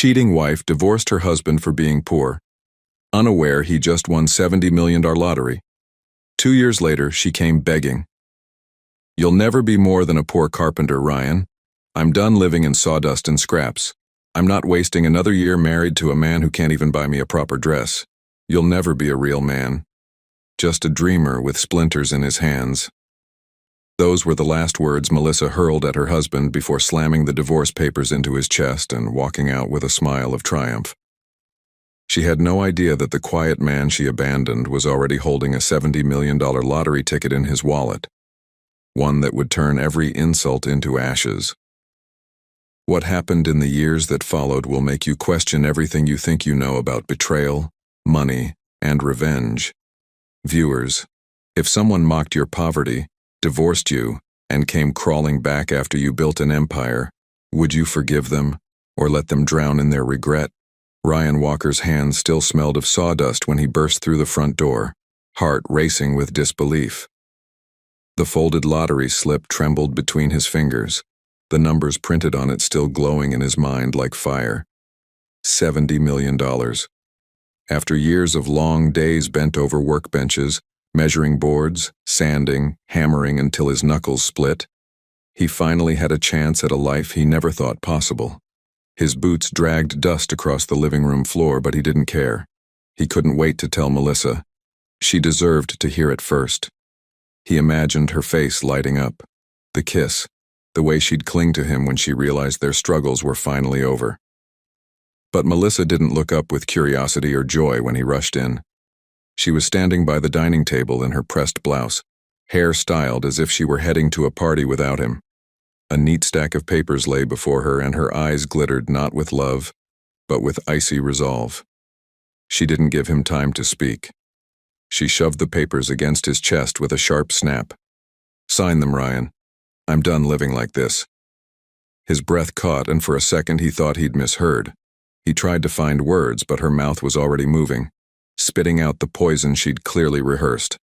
Cheating wife divorced her husband for being poor, unaware he just won $70 million lottery. 2 years later, she came begging. "You'll never be more than a poor carpenter, Ryan. I'm done living in sawdust and scraps. I'm not wasting another year married to a man who can't even buy me a proper dress. You'll never be a real man. Just a dreamer with splinters in his hands." Those were the last words Melissa hurled at her husband before slamming the divorce papers into his chest and walking out with a smile of triumph. She had no idea that the quiet man she abandoned was already holding a $70 million lottery ticket in his wallet, one that would turn every insult into ashes. What happened in the years that followed will make you question everything you think you know about betrayal, money, and revenge. Viewers, if someone mocked your poverty, divorced you, and came crawling back after you built an empire, would you forgive them, or let them drown in their regret? Ryan Walker's hands still smelled of sawdust when he burst through the front door, heart racing with disbelief. The folded lottery slip trembled between his fingers, the numbers printed on it still glowing in his mind like fire. $70 million. After years of long days bent over workbenches, measuring boards, sanding, hammering until his knuckles split, he finally had a chance at a life he never thought possible. His boots dragged dust across the living room floor, but he didn't care. He couldn't wait to tell Melissa. She deserved to hear it first. He imagined her face lighting up, the kiss, the way she'd cling to him when she realized their struggles were finally over. But Melissa didn't look up with curiosity or joy when he rushed in. She was standing by the dining table in her pressed blouse, hair styled as if she were heading to a party without him. A neat stack of papers lay before her, and her eyes glittered not with love, but with icy resolve. She didn't give him time to speak. She shoved the papers against his chest with a sharp snap. "Sign them, Ryan. I'm done living like this." His breath caught, and for a second he thought he'd misheard. He tried to find words, but her mouth was already moving, spitting out the poison she'd clearly rehearsed.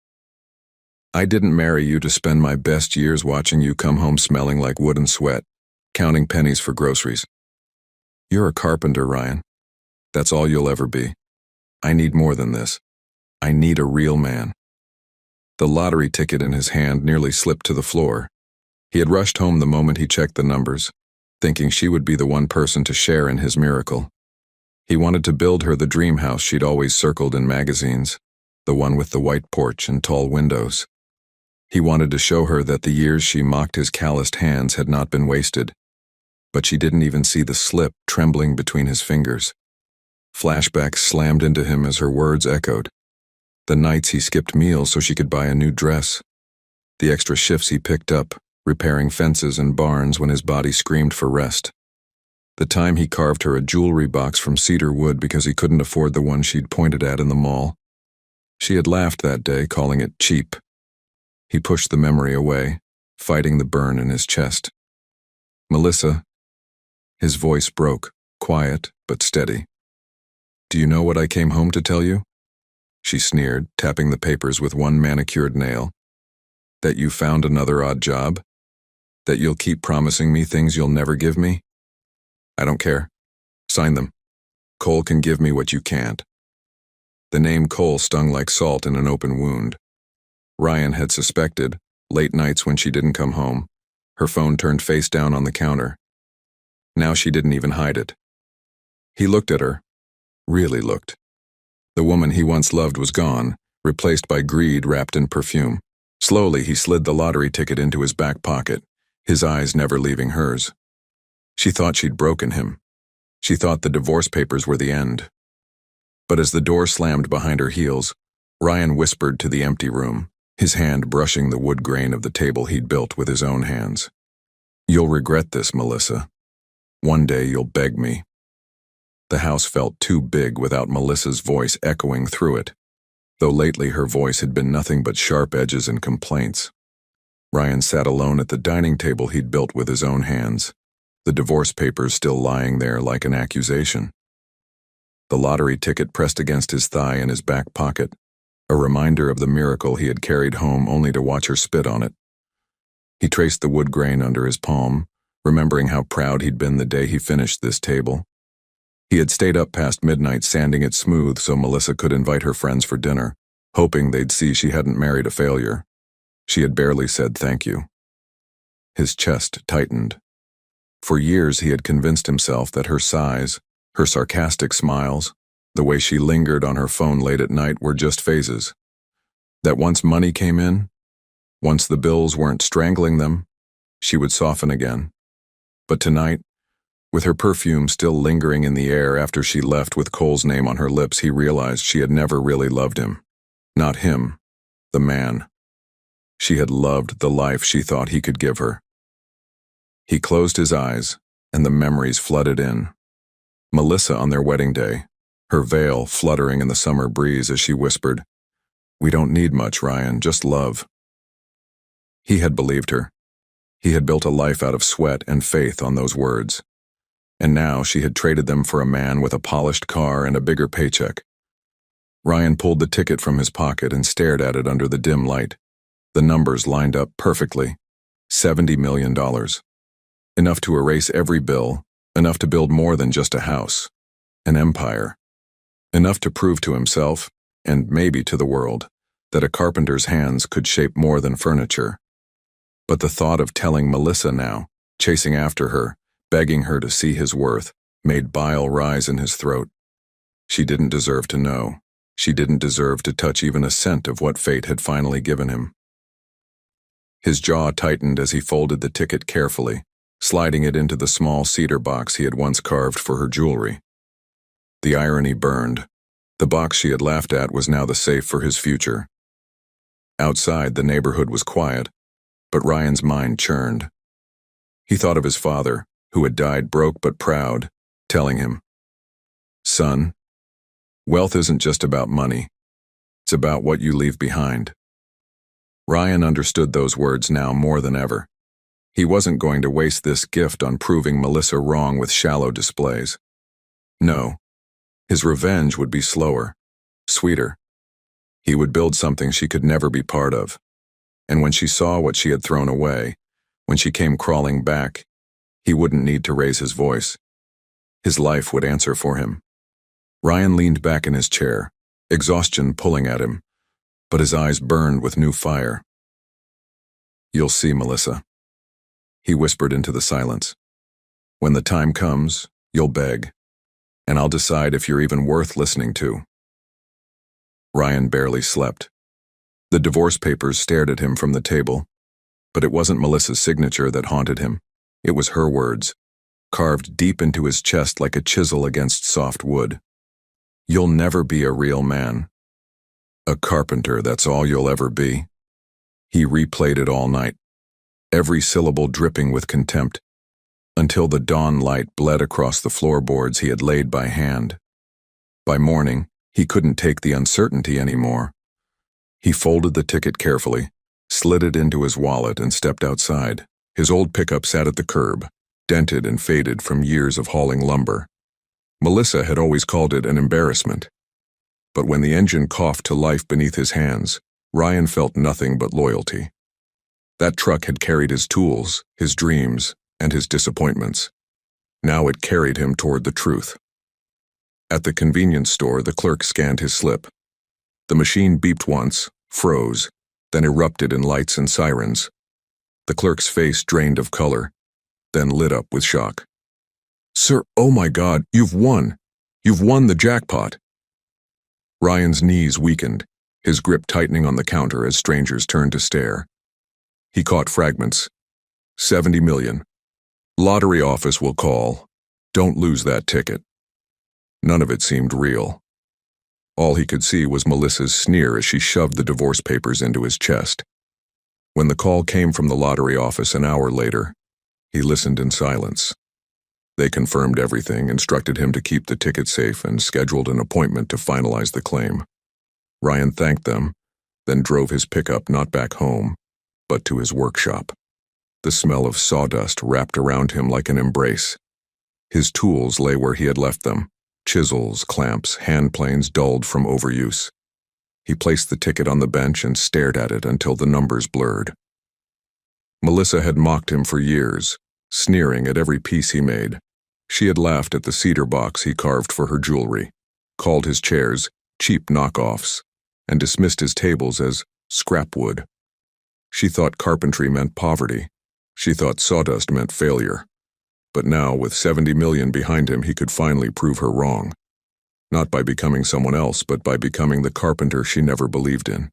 "I didn't marry you to spend my best years watching you come home smelling like wood and sweat, counting pennies for groceries. You're a carpenter, Ryan. That's all you'll ever be. I need more than this. I need a real man." The lottery ticket in his hand nearly slipped to the floor. He had rushed home the moment he checked the numbers, thinking she would be the one person to share in his miracle. He wanted to build her the dream house she'd always circled in magazines, the one with the white porch and tall windows. He wanted to show her that the years she mocked his calloused hands had not been wasted, but she didn't even see the slip trembling between his fingers. Flashbacks slammed into him as her words echoed. The nights he skipped meals so she could buy a new dress. The extra shifts he picked up, repairing fences and barns when his body screamed for rest. The time he carved her a jewelry box from cedar wood because he couldn't afford the one she'd pointed at in the mall. She had laughed that day, calling it cheap. He pushed the memory away, fighting the burn in his chest. "Melissa." His voice broke, quiet but steady. "Do you know what I came home to tell you?" She sneered, tapping the papers with one manicured nail. "That you found another odd job? That you'll keep promising me things you'll never give me? I don't care. Sign them. Cole can give me what you can't." The name Cole stung like salt in an open wound. Ryan had suspected, late nights when she didn't come home, her phone turned face down on the counter. Now she didn't even hide it. He looked at her. Really looked. The woman he once loved was gone, replaced by greed wrapped in perfume. Slowly he slid the lottery ticket into his back pocket, his eyes never leaving hers. She thought she'd broken him. She thought the divorce papers were the end. But as the door slammed behind her heels, Ryan whispered to the empty room, his hand brushing the wood grain of the table he'd built with his own hands. "You'll regret this, Melissa. One day you'll beg me." The house felt too big without Melissa's voice echoing through it, though lately her voice had been nothing but sharp edges and complaints. Ryan sat alone at the dining table he'd built with his own hands, the divorce papers still lying there like an accusation. The lottery ticket pressed against his thigh in his back pocket, a reminder of the miracle he had carried home only to watch her spit on it. He traced the wood grain under his palm, remembering how proud he'd been the day he finished this table. He had stayed up past midnight sanding it smooth so Melissa could invite her friends for dinner, hoping they'd see she hadn't married a failure. She had barely said thank you. His chest tightened. For years he had convinced himself that her sighs, her sarcastic smiles, the way she lingered on her phone late at night were just phases. That once money came in, once the bills weren't strangling them, she would soften again. But tonight, with her perfume still lingering in the air after she left with Cole's name on her lips, he realized she had never really loved him. Not him, the man. She had loved the life she thought he could give her. He closed his eyes, and the memories flooded in. Melissa on their wedding day, her veil fluttering in the summer breeze as she whispered, "We don't need much, Ryan, just love." He had believed her. He had built a life out of sweat and faith on those words. And now she had traded them for a man with a polished car and a bigger paycheck. Ryan pulled the ticket from his pocket and stared at it under the dim light. The numbers lined up perfectly. $70 million. Enough to erase every bill, enough to build more than just a house, an empire. Enough to prove to himself, and maybe to the world, that a carpenter's hands could shape more than furniture. But the thought of telling Melissa now, chasing after her, begging her to see his worth, made bile rise in his throat. She didn't deserve to know. She didn't deserve to touch even a cent of what fate had finally given him. His jaw tightened as he folded the ticket carefully, sliding it into the small cedar box he had once carved for her jewelry. The irony burned. The box she had laughed at was now the safe for his future. Outside, the neighborhood was quiet, but Ryan's mind churned. He thought of his father, who had died broke but proud, telling him, "Son, wealth isn't just about money. It's about what you leave behind." Ryan understood those words now more than ever. He wasn't going to waste this gift on proving Melissa wrong with shallow displays. No, his revenge would be slower, sweeter. He would build something she could never be part of. And when she saw what she had thrown away, when she came crawling back, he wouldn't need to raise his voice. His life would answer for him. Ryan leaned back in his chair, exhaustion pulling at him, but his eyes burned with new fire. "You'll see, Melissa," he whispered into the silence. "When the time comes, you'll beg, and I'll decide if you're even worth listening to." Ryan barely slept. The divorce papers stared at him from the table, but it wasn't Melissa's signature that haunted him. It was her words, carved deep into his chest like a chisel against soft wood. "You'll never be a real man. A carpenter, that's all you'll ever be." He replayed it all night, every syllable dripping with contempt, until the dawn light bled across the floorboards he had laid by hand. By morning, he couldn't take the uncertainty anymore. He folded the ticket carefully, slid it into his wallet, and stepped outside. His old pickup sat at the curb, dented and faded from years of hauling lumber. Melissa had always called it an embarrassment. But when the engine coughed to life beneath his hands, Ryan felt nothing but loyalty. That truck had carried his tools, his dreams, and his disappointments. Now it carried him toward the truth. At the convenience store, the clerk scanned his slip. The machine beeped once, froze, then erupted in lights and sirens. The clerk's face drained of color, then lit up with shock. "Sir, oh my God, you've won! You've won the jackpot!" Ryan's knees weakened, his grip tightening on the counter as strangers turned to stare. He caught fragments. 70 million. Lottery office will call. Don't lose that ticket. None of it seemed real. All he could see was Melissa's sneer as she shoved the divorce papers into his chest. When the call came from the lottery office an hour later, he listened in silence. They confirmed everything, instructed him to keep the ticket safe, and scheduled an appointment to finalize the claim. Ryan thanked them, then drove his pickup not back home, but to his workshop. The smell of sawdust wrapped around him like an embrace. His tools lay where he had left them, chisels, clamps, hand planes dulled from overuse. He placed the ticket on the bench and stared at it until the numbers blurred. Melissa had mocked him for years, sneering at every piece he made. She had laughed at the cedar box he carved for her jewelry, called his chairs cheap knockoffs, and dismissed his tables as scrap wood. She thought carpentry meant poverty. She thought sawdust meant failure. But now, with 70 million behind him, he could finally prove her wrong. Not by becoming someone else, but by becoming the carpenter she never believed in.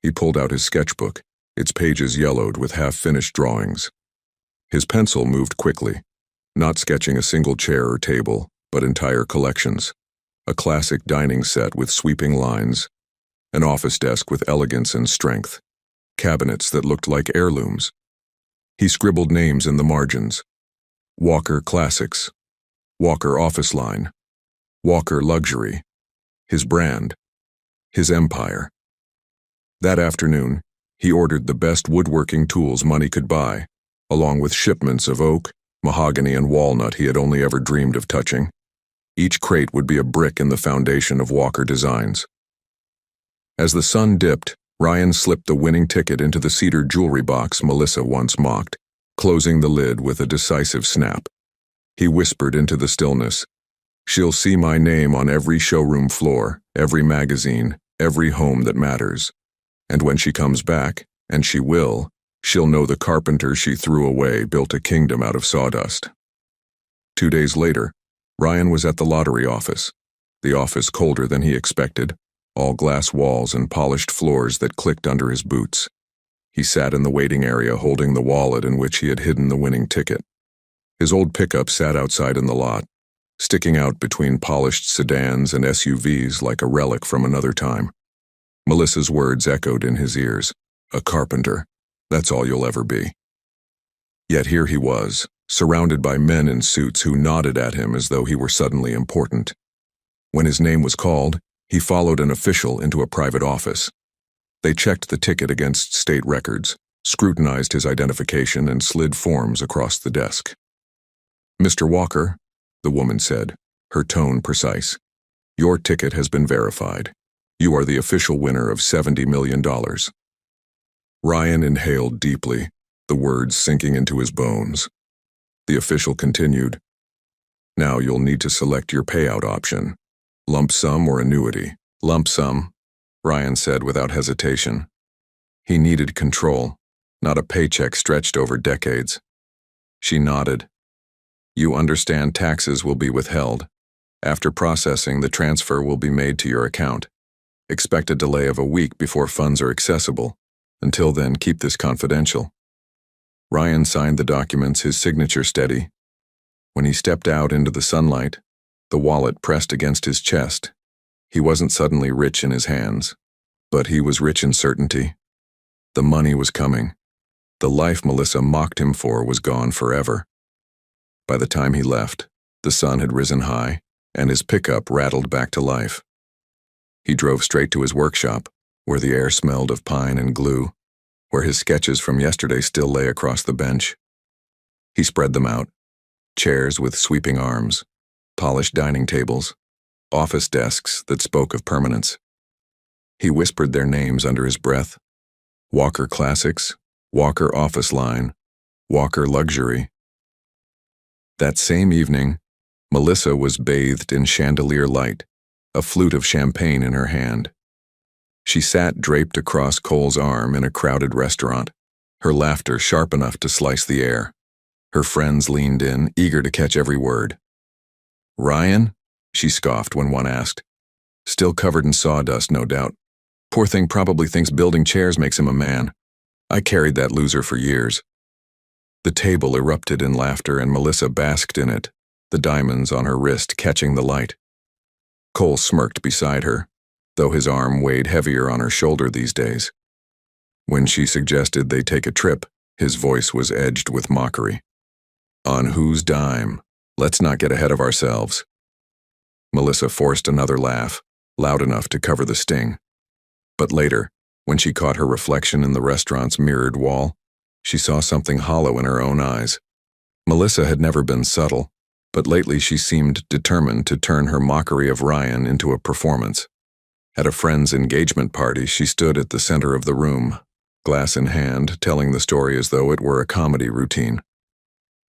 He pulled out his sketchbook, its pages yellowed with half-finished drawings. His pencil moved quickly, not sketching a single chair or table, but entire collections. A classic dining set with sweeping lines, an office desk with elegance and strength, cabinets that looked like heirlooms. He scribbled names in the margins. Walker Classics, Walker Office Line, Walker Luxury, his brand, his empire. That afternoon, he ordered the best woodworking tools money could buy, along with shipments of oak, mahogany, and walnut he had only ever dreamed of touching. Each crate would be a brick in the foundation of Walker Designs. As the sun dipped, Ryan slipped the winning ticket into the cedar jewelry box Melissa once mocked, closing the lid with a decisive snap. He whispered into the stillness, "She'll see my name on every showroom floor, every magazine, every home that matters. And when she comes back, and she will, she'll know the carpenter she threw away built a kingdom out of sawdust." 2 days later, Ryan was at the lottery office, the office colder than he expected, all glass walls and polished floors that clicked under his boots. He sat in the waiting area holding the wallet in which he had hidden the winning ticket. His old pickup sat outside in the lot, sticking out between polished sedans and SUVs like a relic from another time. Melissa's words echoed in his ears, "A carpenter, that's all you'll ever be." Yet here he was, surrounded by men in suits who nodded at him as though he were suddenly important. When his name was called, he followed an official into a private office. They checked the ticket against state records, scrutinized his identification, and slid forms across the desk. "Mr. Walker," the woman said, her tone precise, "your ticket has been verified. You are the official winner of $70 million. Ryan inhaled deeply, the words sinking into his bones. The official continued, "Now you'll need to select your payout option. Lump sum or annuity." "Lump sum," Ryan said without hesitation. He needed control, not a paycheck stretched over decades. She nodded. "You understand taxes will be withheld. After processing, the transfer will be made to your account. Expect a delay of a week before funds are accessible. Until then, keep this confidential." Ryan signed the documents, his signature steady. When he stepped out into the sunlight, the wallet pressed against his chest. He wasn't suddenly rich in his hands, but he was rich in certainty. The money was coming. The life Melissa mocked him for was gone forever. By the time he left, the sun had risen high, and his pickup rattled back to life. He drove straight to his workshop, where the air smelled of pine and glue, where his sketches from yesterday still lay across the bench. He spread them out, chairs with sweeping arms, polished dining tables, office desks that spoke of permanence. He whispered their names under his breath: Walker Classics, Walker Office Line, Walker Luxury. That same evening, Melissa was bathed in chandelier light, a flute of champagne in her hand. She sat draped across Cole's arm in a crowded restaurant, her laughter sharp enough to slice the air. Her friends leaned in, eager to catch every word. "Ryan?" she scoffed when one asked. "Still covered in sawdust, no doubt. Poor thing probably thinks building chairs makes him a man. I carried that loser for years." The table erupted in laughter and Melissa basked in it, the diamonds on her wrist catching the light. Cole smirked beside her, though his arm weighed heavier on her shoulder these days. When she suggested they take a trip, his voice was edged with mockery. "On whose dime? Let's not get ahead of ourselves." Melissa forced another laugh, loud enough to cover the sting. But later, when she caught her reflection in the restaurant's mirrored wall, she saw something hollow in her own eyes. Melissa had never been subtle, but lately she seemed determined to turn her mockery of Ryan into a performance. At a friend's engagement party, she stood at the center of the room, glass in hand, telling the story as though it were a comedy routine.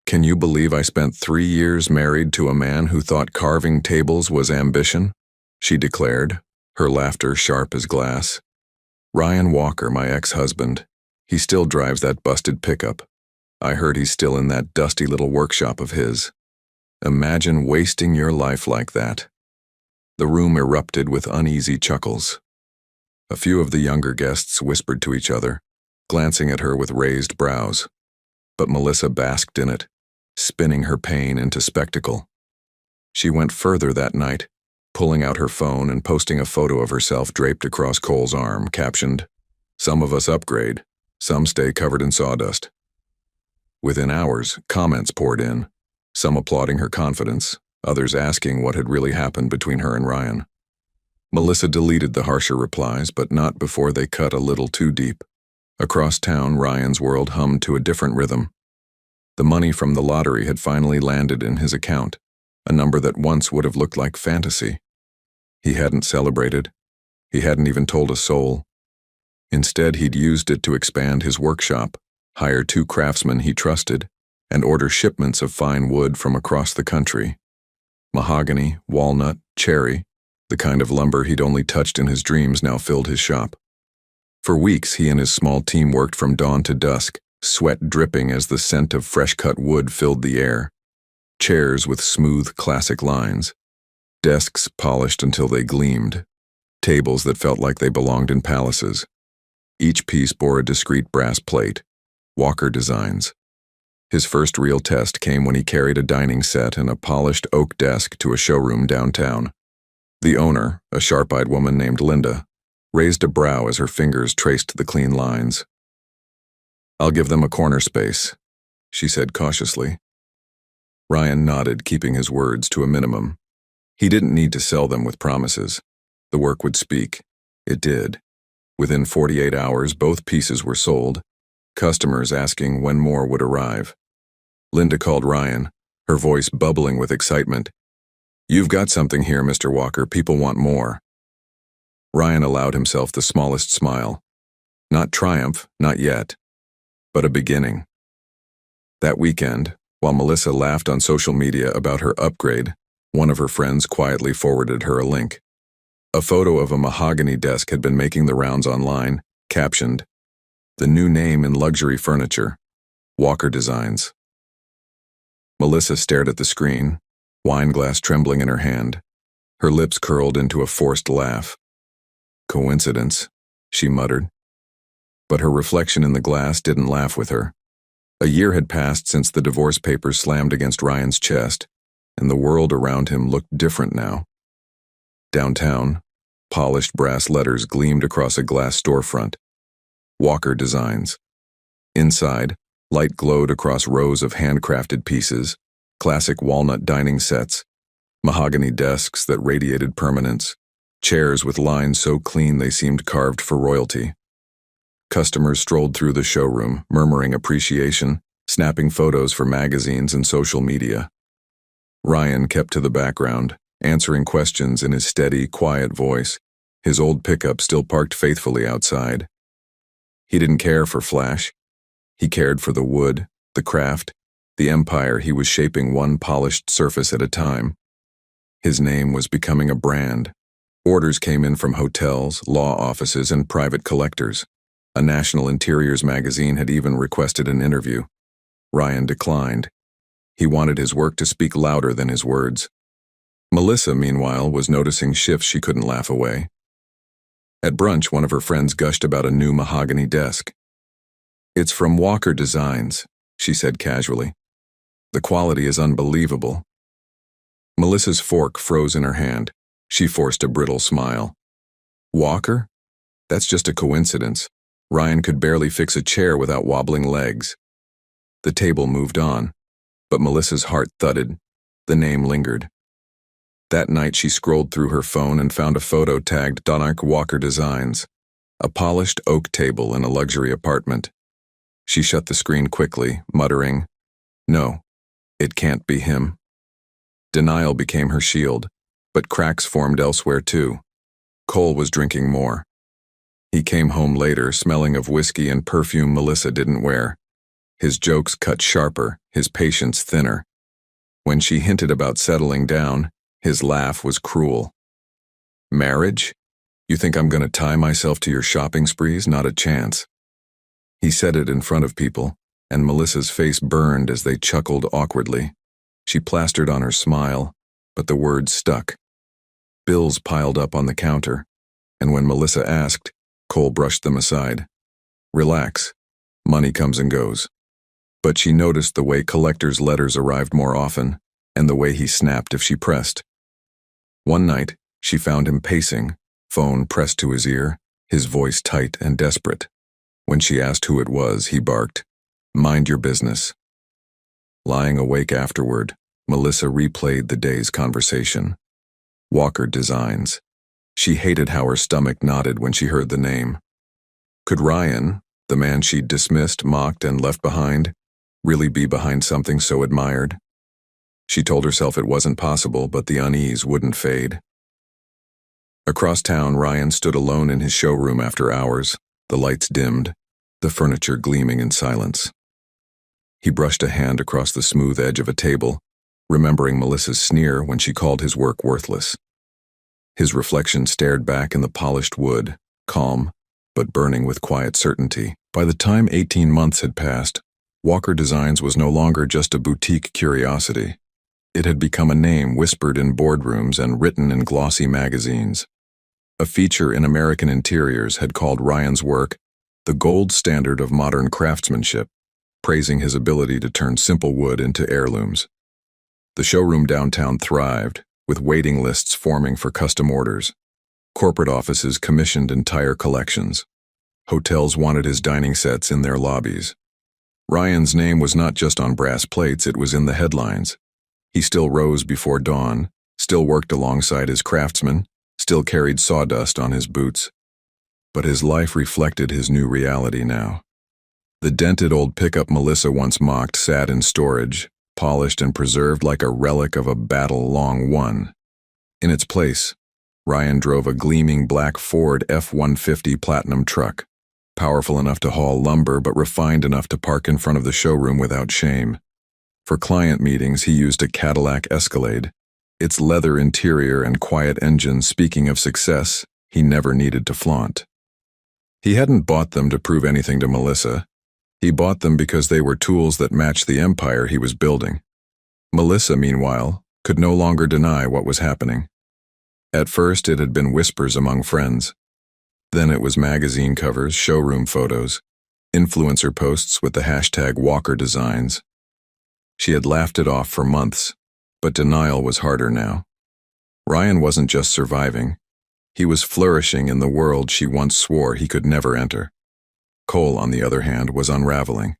Can you believe I spent 3 years married to a man who thought carving tables was ambition? She declared, her laughter sharp as glass. Ryan Walker, my ex-husband. He still drives that busted pickup. I heard he's still in that dusty little workshop of his. Imagine wasting your life like that. The room erupted with uneasy chuckles. A few of the younger guests whispered to each other, glancing at her with raised brows. But Melissa basked in it, spinning her pain into spectacle. She went further that night, pulling out her phone and posting a photo of herself draped across Cole's arm, captioned, "Some of us upgrade, some stay covered in sawdust." Within hours, comments poured in, some applauding her confidence, others asking what had really happened between her and Ryan. Melissa deleted the harsher replies, but not before they cut a little too deep. Across town, Ryan's world hummed to a different rhythm. The money from the lottery had finally landed in his account, a number that once would have looked like fantasy. He hadn't celebrated. He hadn't even told a soul. Instead, he'd used it to expand his workshop, hire 2 craftsmen he trusted, and order shipments of fine wood from across the country. Mahogany, walnut, cherry, the kind of lumber he'd only touched in his dreams now filled his shop. For weeks, he and his small team worked from dawn to dusk, sweat dripping as the scent of fresh-cut wood filled the air. Chairs with smooth, classic lines. Desks polished until they gleamed. Tables that felt like they belonged in palaces. Each piece bore a discreet brass plate. Walker Designs. His first real test came when he carried a dining set and a polished oak desk to a showroom downtown. The owner, a sharp-eyed woman named Linda, raised a brow as her fingers traced the clean lines. "I'll give them a corner space," she said cautiously. Ryan nodded, keeping his words to a minimum. He didn't need to sell them with promises. The work would speak. It did. Within 48 hours, both pieces were sold, customers asking when more would arrive. Linda called Ryan, her voice bubbling with excitement. "You've got something here, Mr. Walker. People want more." Ryan allowed himself the smallest smile. Not triumph, not yet, but a beginning. That weekend, while Melissa laughed on social media about her upgrade, one of her friends quietly forwarded her a link. A photo of a mahogany desk had been making the rounds online, captioned, "The new name in luxury furniture, Walker Designs." Melissa stared at the screen, wine glass trembling in her hand. Her lips curled into a forced laugh. "Coincidence," she muttered. But her reflection in the glass didn't laugh with her. A year had passed since the divorce papers slammed against Ryan's chest, and the world around him looked different now. Downtown, polished brass letters gleamed across a glass storefront. Walker Designs. Inside, light glowed across rows of handcrafted pieces, classic walnut dining sets, mahogany desks that radiated permanence, chairs with lines so clean they seemed carved for royalty. Customers strolled through the showroom, murmuring appreciation, snapping photos for magazines and social media. Ryan kept to the background, answering questions in his steady, quiet voice, his old pickup still parked faithfully outside. He didn't care for flash. He cared for the wood, the craft, the empire he was shaping one polished surface at a time. His name was becoming a brand. Orders came in from hotels, law offices, and private collectors. A national interiors magazine had even requested an interview. Ryan declined. He wanted his work to speak louder than his words. Melissa, meanwhile, was noticing shifts she couldn't laugh away. At brunch, one of her friends gushed about a new mahogany desk. "It's from Walker Designs," she said casually. "The quality is unbelievable." Melissa's fork froze in her hand. She forced a brittle smile. "Walker? That's just a coincidence. Ryan could barely fix a chair without wobbling legs." The table moved on, but Melissa's heart thudded. The name lingered. That night she scrolled through her phone and found a photo tagged Donark Walker Designs, a polished oak table in a luxury apartment. She shut the screen quickly, muttering, "No, it can't be him." Denial became her shield, but cracks formed elsewhere too. Cole was drinking more. He came home later, smelling of whiskey and perfume Melissa didn't wear. His jokes cut sharper, his patience thinner. When she hinted about settling down, his laugh was cruel. Marriage? You think I'm going to tie myself to your shopping sprees? Not a chance. He said it in front of people, and Melissa's face burned as they chuckled awkwardly. She plastered on her smile, but the words stuck. Bills piled up on the counter, and when Melissa asked, Cole brushed them aside. Relax. Money comes and goes. But she noticed the way collectors' letters arrived more often, and the way he snapped if she pressed. One night, she found him pacing, phone pressed to his ear, his voice tight and desperate. When she asked who it was, he barked, "Mind your business." Lying awake afterward, Melissa replayed the day's conversation. Walker Designs. She hated how her stomach knotted when she heard the name. Could Ryan, the man she'd dismissed, mocked, and left behind, really be behind something so admired? She told herself it wasn't possible, but the unease wouldn't fade. Across town, Ryan stood alone in his showroom after hours, the lights dimmed, the furniture gleaming in silence. He brushed a hand across the smooth edge of a table, remembering Melissa's sneer when she called his work worthless. His reflection stared back in the polished wood, calm, but burning with quiet certainty. By the time 18 months had passed, Walker Designs was no longer just a boutique curiosity. It had become a name whispered in boardrooms and written in glossy magazines. A feature in American Interiors had called Ryan's work the gold standard of modern craftsmanship, praising his ability to turn simple wood into heirlooms. The showroom downtown thrived, with waiting lists forming for custom orders. Corporate offices commissioned entire collections. Hotels wanted his dining sets in their lobbies. Ryan's name was not just on brass plates, it was in the headlines. He still rose before dawn, still worked alongside his craftsmen, still carried sawdust on his boots. But his life reflected his new reality now. The dented old pickup Melissa once mocked sat in storage, polished and preserved like a relic of a battle long won. In its place, Ryan drove a gleaming black Ford F-150 Platinum truck, powerful enough to haul lumber but refined enough to park in front of the showroom without shame. For client meetings, he used a Cadillac Escalade, its leather interior and quiet engine speaking of success he never needed to flaunt. He hadn't bought them to prove anything to Melissa. He bought them because they were tools that matched the empire he was building. Melissa, meanwhile, could no longer deny what was happening. At first, it had been whispers among friends. Then it was magazine covers, showroom photos, influencer posts with the hashtag Walker Designs. She had laughed it off for months, but denial was harder now. Ryan wasn't just surviving. He was flourishing in the world she once swore he could never enter. Cole, on the other hand, was unraveling.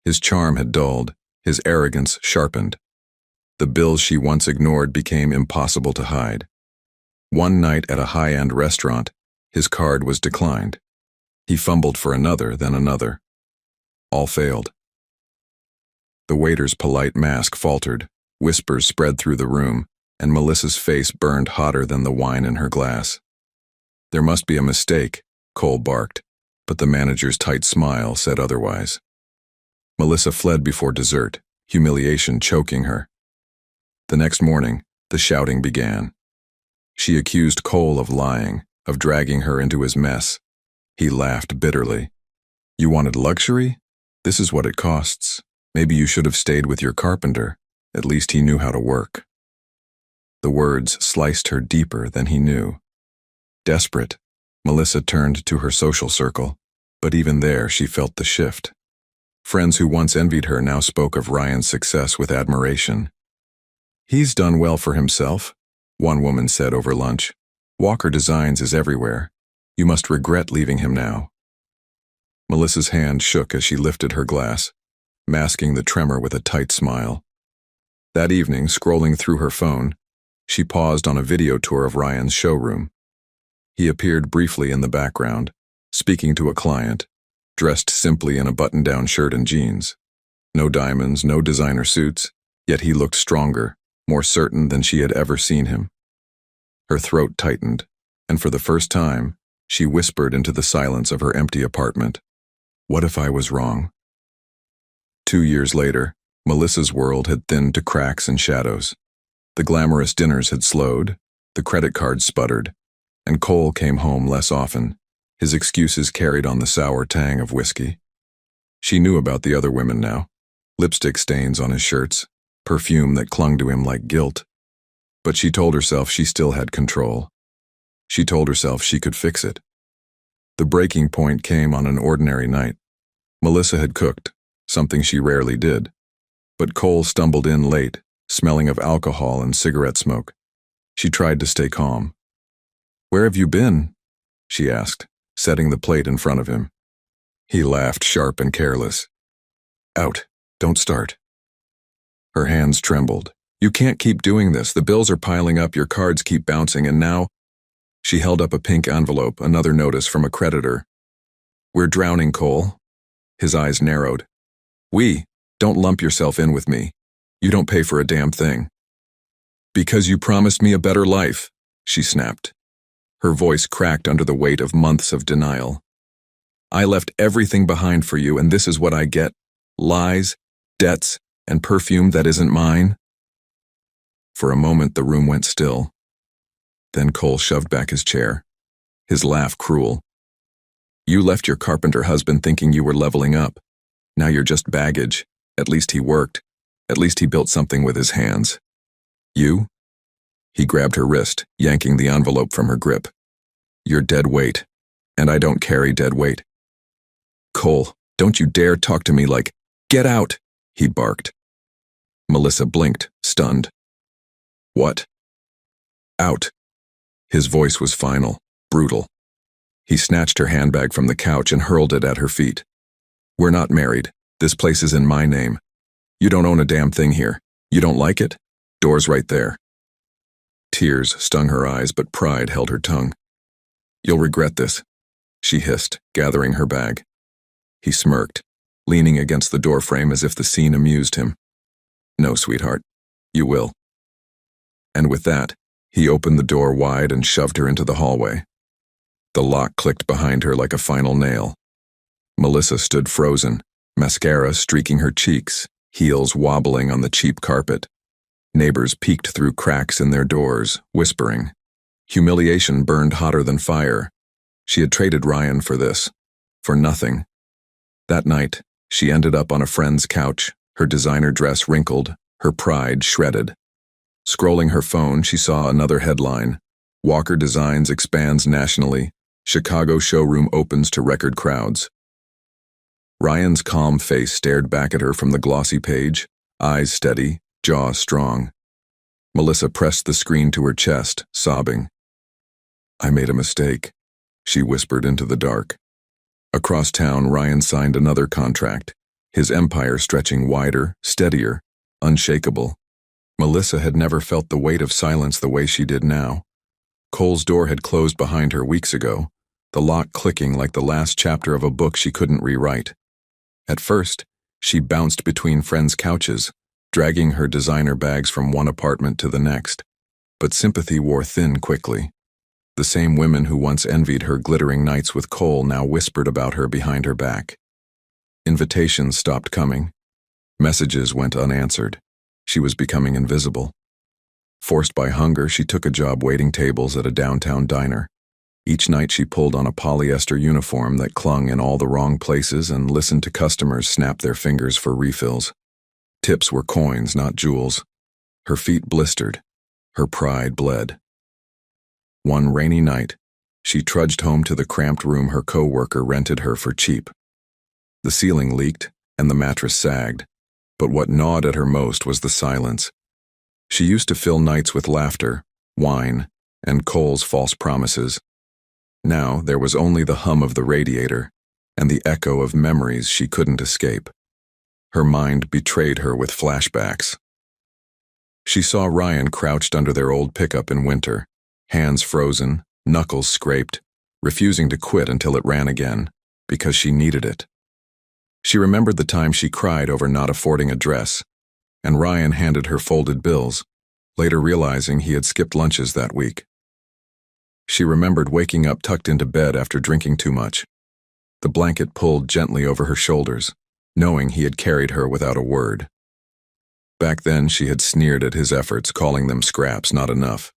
His charm had dulled, his arrogance sharpened. The bills she once ignored became impossible to hide. One night at a high-end restaurant, his card was declined. He fumbled for another, then another. All failed. The waiter's polite mask faltered, whispers spread through the room, and Melissa's face burned hotter than the wine in her glass. There must be a mistake, Cole barked, but the manager's tight smile said otherwise. Melissa fled before dessert, humiliation choking her. The next morning, the shouting began. She accused Cole of lying, of dragging her into his mess. He laughed bitterly. "You wanted luxury? This is what it costs. Maybe you should have stayed with your carpenter. At least he knew how to work." The words sliced her deeper than he knew. Desperate, Melissa turned to her social circle, but even there she felt the shift. Friends who once envied her now spoke of Ryan's success with admiration. "He's done well for himself," one woman said over lunch. "Walker Designs is everywhere. You must regret leaving him now." Melissa's hand shook as she lifted her glass, masking the tremor with a tight smile. That evening, scrolling through her phone, she paused on a video tour of Ryan's showroom. He appeared briefly in the background, speaking to a client, dressed simply in a button-down shirt and jeans. No diamonds, no designer suits, yet he looked stronger, more certain than she had ever seen him. Her throat tightened, and for the first time, she whispered into the silence of her empty apartment, "What if I was wrong?" 2 years later, Melissa's world had thinned to cracks and shadows. The glamorous dinners had slowed, the credit cards sputtered, and Cole came home less often. His excuses carried on the sour tang of whiskey. She knew about the other women now. Lipstick stains on his shirts, perfume that clung to him like guilt. But she told herself she still had control. She told herself she could fix it. The breaking point came on an ordinary night. Melissa had cooked, something she rarely did. But Cole stumbled in late, smelling of alcohol and cigarette smoke. She tried to stay calm. "Where have you been?" she asked, setting the plate in front of him. He laughed, sharp and careless. "Out. Don't start." Her hands trembled. "You can't keep doing this. The bills are piling up, your cards keep bouncing, and now—" She held up a pink envelope, another notice from a creditor. "We're drowning, Cole." His eyes narrowed. "We? Don't lump yourself in with me. You don't pay for a damn thing." "Because you promised me a better life," she snapped. Her voice cracked under the weight of months of denial. "I left everything behind for you, and this is what I get. Lies, debts, and perfume that isn't mine." For a moment the room went still. Then Cole shoved back his chair, his laugh cruel. "You left your carpenter husband thinking you were leveling up. Now you're just baggage. At least he worked. At least he built something with his hands. You?" He grabbed her wrist, yanking the envelope from her grip. "You're dead weight, and I don't carry dead weight." "Cole, don't you dare talk to me like—" "Get out!" he barked. Melissa blinked, stunned. "What?" "Out." His voice was final, brutal. He snatched her handbag from the couch and hurled it at her feet. "We're not married. This place is in my name. You don't own a damn thing here. You don't like it? Door's right there." Tears stung her eyes, but pride held her tongue. "You'll regret this," she hissed, gathering her bag. He smirked, leaning against the doorframe as if the scene amused him. "No, sweetheart, you will." And with that, he opened the door wide and shoved her into the hallway. The lock clicked behind her like a final nail. Melissa stood frozen, mascara streaking her cheeks, heels wobbling on the cheap carpet. Neighbors peeked through cracks in their doors, whispering. Humiliation burned hotter than fire. She had traded Ryan for this, for nothing. That night, she ended up on a friend's couch, her designer dress wrinkled, her pride shredded. Scrolling her phone, she saw another headline. Walker Designs expands nationally. Chicago showroom opens to record crowds. Ryan's calm face stared back at her from the glossy page, eyes steady, jaw strong. Melissa pressed the screen to her chest, sobbing. "I made a mistake," she whispered into the dark. Across town, Ryan signed another contract, his empire stretching wider, steadier, unshakable. Melissa had never felt the weight of silence the way she did now. Cole's door had closed behind her weeks ago, the lock clicking like the last chapter of a book she couldn't rewrite. At first, she bounced between friends' couches, dragging her designer bags from one apartment to the next. But sympathy wore thin quickly. The same women who once envied her glittering nights with Cole now whispered about her behind her back. Invitations stopped coming. Messages went unanswered. She was becoming invisible. Forced by hunger, she took a job waiting tables at a downtown diner. Each night she pulled on a polyester uniform that clung in all the wrong places and listened to customers snap their fingers for refills. Tips were coins, not jewels. Her feet blistered. Her pride bled. One rainy night, she trudged home to the cramped room her co-worker rented her for cheap. The ceiling leaked and the mattress sagged, but what gnawed at her most was the silence. She used to fill nights with laughter, wine, and Cole's false promises. Now there was only the hum of the radiator and the echo of memories she couldn't escape. Her mind betrayed her with flashbacks. She saw Ryan crouched under their old pickup in winter, hands frozen, knuckles scraped, refusing to quit until it ran again, because she needed it. She remembered the time she cried over not affording a dress, and Ryan handed her folded bills, later realizing he had skipped lunches that week. She remembered waking up tucked into bed after drinking too much, the blanket pulled gently over her shoulders, knowing he had carried her without a word. Back then, she had sneered at his efforts, calling them scraps, not enough.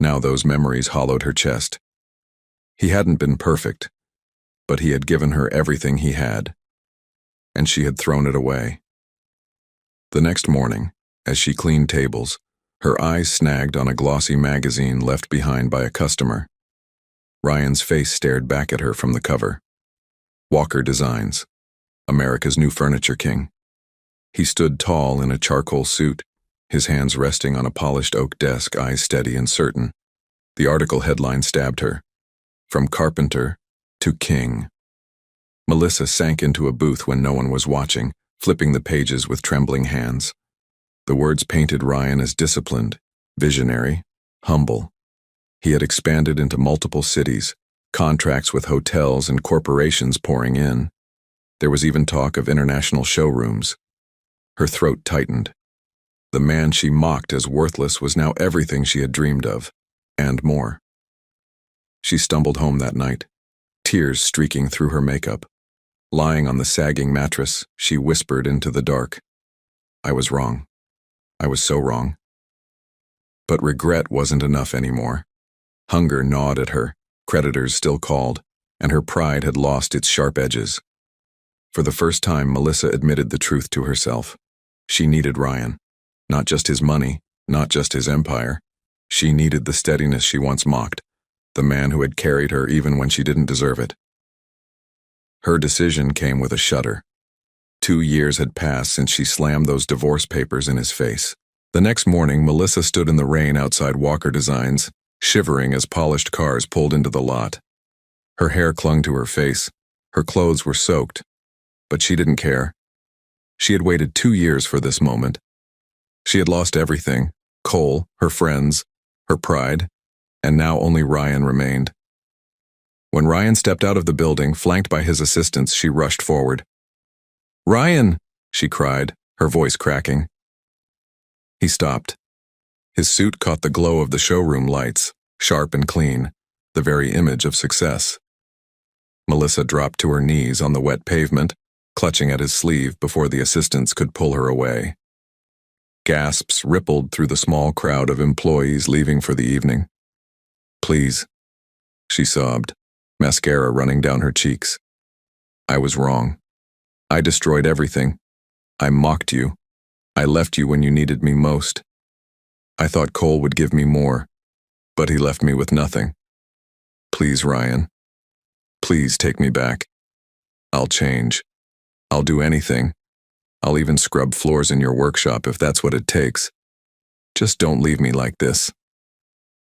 Now those memories hollowed her chest. He hadn't been perfect, but he had given her everything he had, and she had thrown it away. The next morning, as she cleaned tables, her eyes snagged on a glossy magazine left behind by a customer. Ryan's face stared back at her from the cover. Walker Designs, America's new furniture king. He stood tall in a charcoal suit, his hands resting on a polished oak desk, eyes steady and certain. The article headline stabbed her. From carpenter to king. Melissa sank into a booth when no one was watching, flipping the pages with trembling hands. The words painted Ryan as disciplined, visionary, humble. He had expanded into multiple cities, contracts with hotels and corporations pouring in. There was even talk of international showrooms. Her throat tightened. The man she mocked as worthless was now everything she had dreamed of, and more. She stumbled home that night, tears streaking through her makeup. Lying on the sagging mattress, she whispered into the dark, "I was wrong. I was so wrong." But regret wasn't enough anymore. Hunger gnawed at her, creditors still called, and her pride had lost its sharp edges. For the first time, Melissa admitted the truth to herself. She needed Ryan. Not just his money, not just his empire. She needed the steadiness she once mocked, the man who had carried her even when she didn't deserve it. Her decision came with a shudder. 2 years had passed since she slammed those divorce papers in his face. The next morning, Melissa stood in the rain outside Walker Designs, shivering as polished cars pulled into the lot. Her hair clung to her face, her clothes were soaked, but she didn't care. She had waited 2 years for this moment. She had lost everything, Cole, her friends, her pride, and now only Ryan remained. When Ryan stepped out of the building, flanked by his assistants, she rushed forward. "Ryan!" she cried, her voice cracking. He stopped. His suit caught the glow of the showroom lights, sharp and clean, the very image of success. Melissa dropped to her knees on the wet pavement, clutching at his sleeve before the assistants could pull her away. Gasps rippled through the small crowd of employees leaving for the evening. "Please," she sobbed, mascara running down her cheeks. "I was wrong. I destroyed everything. I mocked you. I left you when you needed me most. I thought Cole would give me more, but he left me with nothing. Please, Ryan. Please take me back. I'll change. I'll do anything. I'll even scrub floors in your workshop if that's what it takes. Just don't leave me like this."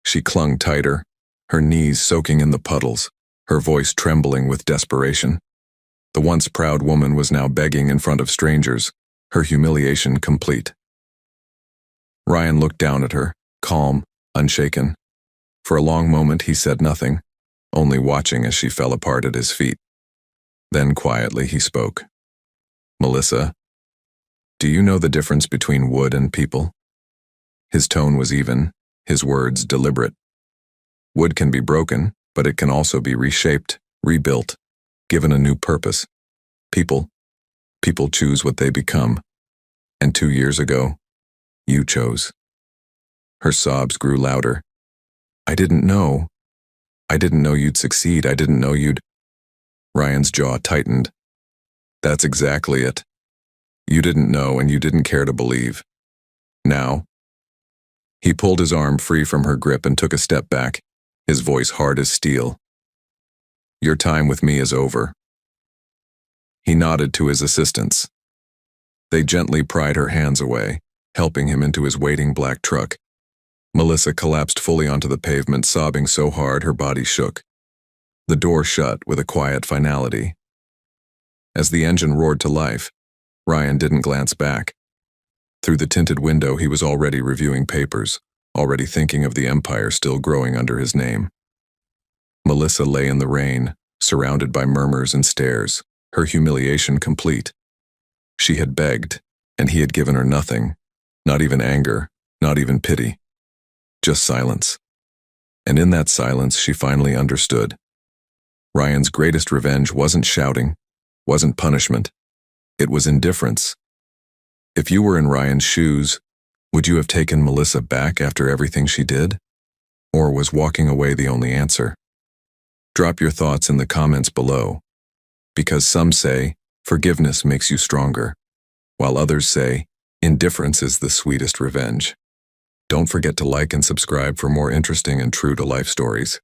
She clung tighter, her knees soaking in the puddles, her voice trembling with desperation. The once proud woman was now begging in front of strangers, her humiliation complete. Ryan looked down at her, calm, unshaken. For a long moment he said nothing, only watching as she fell apart at his feet. Then quietly he spoke. "Melissa, do you know the difference between wood and people?" His tone was even, his words deliberate. Wood can be broken, but it can also be reshaped, rebuilt, given a new purpose. People choose what they become. And 2 years ago, you chose. Her sobs grew louder. I didn't know you'd succeed. I didn't know you'd... Ryan's jaw tightened. That's exactly it. You didn't know and you didn't care to believe. Now? He pulled his arm free from her grip and took a step back, his voice hard as steel. Your time with me is over. He nodded to his assistants. They gently pried her hands away, helping him into his waiting black truck. Melissa collapsed fully onto the pavement, sobbing so hard her body shook. The door shut with a quiet finality. As the engine roared to life, Ryan didn't glance back. Through the tinted window, he was already reviewing papers, already thinking of the empire still growing under his name. Melissa lay in the rain, surrounded by murmurs and stares, her humiliation complete. She had begged, and he had given her nothing, not even anger, not even pity. Just silence. And in that silence, she finally understood. Ryan's greatest revenge wasn't shouting, wasn't punishment. It was indifference. If you were in Ryan's shoes, would you have taken Melissa back after everything she did? Or was walking away the only answer? Drop your thoughts in the comments below, because some say forgiveness makes you stronger, while others say indifference is the sweetest revenge. Don't forget to like and subscribe for more interesting and true-to-life stories.